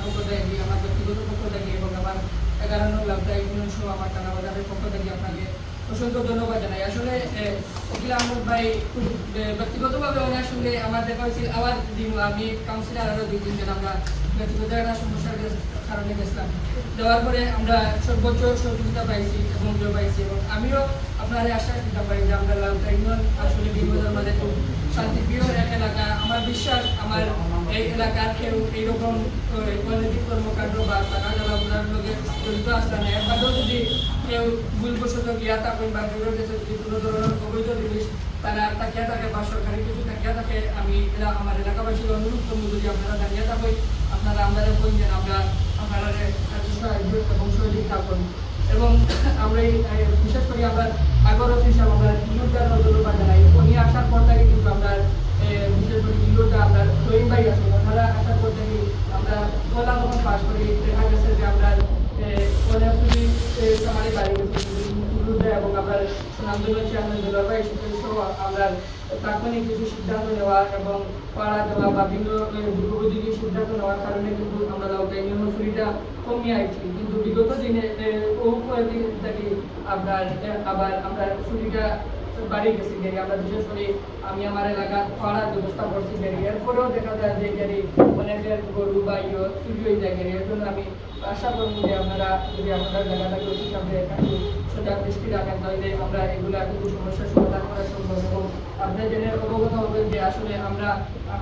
পক্ষ থেকে, আমার ব্যক্তিগত পক্ষ থেকে এবং আমার 11 নং লাভদা ইউনিয়ন সহ আমার টানাবাজারের পক্ষ থেকে আপনাকে অসংখ্য ধন্যবাদ জানাই। আসলে উকিল আহমদ ভাই খুব ব্যক্তিগতভাবে ওনার সঙ্গে আমার দেখা হয়েছিল, আবার দিন আমি কাউন্সিলর আরও 2-3 জন আমরা ব্যক্তিগত একটা সমস্যার কারণে গেছিলাম। দেওয়ার পরে আমরা সর্বোচ্চ সহযোগিতা পাইছি এবং পাইছি, এবং আমিও আপনার আশা দিতে পারি যে আমরা লাভদা ইউনিয়ন আসলে বিগতের মাঝে খুব শান্তিপ্রিয় এক এলাকা। আমার বিশ্বাস আমার এই এলাকার কেউ এইরকম অনৈতিক কর্মকাণ্ড বা টাকা জ্বালাপোড়ার লোকে জড়িত আসলে না। এর বাদেও যদি কেউ ভুলবশত গিয়া থাকেন বা কেউ কাছে যদি কোনো ধরনের অবৈধ জিনিস তারা তাকিয়া থাকে বা সরকারি কিছু তাকিয়া থাকে, আমি আমার এলাকাবাসীর অনুরোধ করবো যদি আপনারা দাঁড়িয়ে থাকেন আপনারা আমাদের বলছেন, আমরা আপনারা সাহায্য এবং সহযোগিতা করব। এবং আমরা বিশেষ করে আমরা আগরত হিসাবে আমরা ইউরোপের ধন্যবাদ জানাই। উনি আসার পর থেকে কিন্তু আমরা বিশেষ করে ইউরোটা আমরা রহিম ভাই আছেন, ওনারা আসার পর থেকে আমরা ওলা যখন পাস করি দেখা গেছে যে আমরা অনেকগুলি আমাদের বাড়ি গেছি ইউরোপে, এবং আমরা সুনামদুল্লাহ চেয়ারম্যান দুলাল ভাই সহ আমরা তাৎক্ষণিক কিছু সিদ্ধান্ত নেওয়া এবং পাড়া দেওয়া বা বিভিন্ন দুর্গোপযোগী সিদ্ধান্ত নেওয়ার কারণে কিন্তু আমরা লাভদা ইউনিয়ন চুরিটা কমিয়ে আইছি। কিন্তু বিগত দিনে থেকে আপনার আবার আমরা চুরিটা বাড়ি গেছি গাড়ি, আমরা বিশেষ করে আমি আমার এলাকা পাড়ার ব্যবস্থা করছি গাড়ি, এরপরেও দেখা যায় যে গাড়ি অনেকের গরু বা চুরি হয়ে যায় গাড়ি। এর জন্য আমি আশা করবো যে আপনারা যদি আপনারা জায়গাটাকে উচিত সামনে একটু সজাগ দৃষ্টি রাখেন, তাহলে আমরা এগুলো কিন্তু সমস্যার সমাধান করা সম্ভব। এবং আপনার জেনে অবগত হবেন যে আসলে আমরা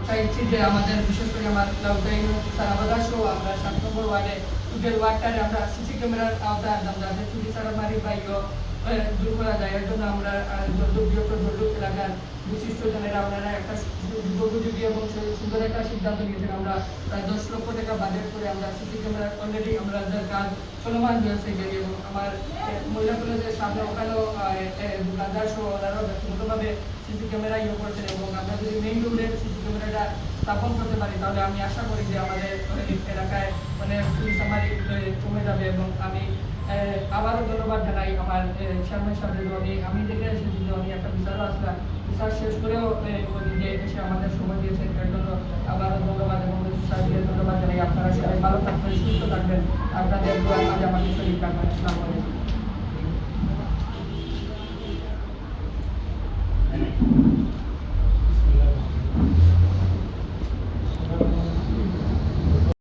চাইছি যে আমাদের বিশেষ করে আমার লাভদা ইউনিয়ন টানাবাজার সহ আমরা 7 নম্বর ওয়ার্ডে টোটাল ওয়ার্ডটারে আমরা সিসি ক্যামেরার আওতায় আনতাম, যাতে চুরি চারামারি বা দূর করা যায়। এর জন্য আমরা বৃহত্তর এলাকার বিশিষ্ট জনেরা আপনারা একটা উপযোগী এবং সুন্দর একটা সিদ্ধান্ত নিয়েছেন। আমরা প্রায় 10 লক্ষ টাকা বাজেট করে আমরা সিসি ক্যামেরা অলরেডি আমাদের কাজ চলমান হয়েছে গেলে, এবং আমার মহিলা কলেজের সামনে ওখানেও দোকানদার সহ ওনারাও ব্যক্তিগতভাবে সিসি ক্যামেরা করছেন, এবং আমরা যদি মেইন রোডে সিসি ক্যামেরাটা স্থাপন করতে পারি তাহলে আমি আশা করি যে আমাদের এলাকায় অনেক চুরি চামারি কমে যাবে। এবং আমি আবারও ধন্যবাদ জানাই আমার চেয়ারম্যান সাহেবের, আমি দেখে এসেছি যে উনি একটা বিচারও আসলাম, বিচার শেষ করেও নিজে এসে আমাদের সময় দিয়েছেন, এর জন্য আবারও ধন্যবাদ এবং সাহেবকে ধন্যবাদ জানাই। আপনারা সবাই ভালো থাকবেন, সুস্থ থাকবেন, আপনাদের দোয়া কাজে আমাদের শরীর থাকবেন। আসসালামু আলাইকুম।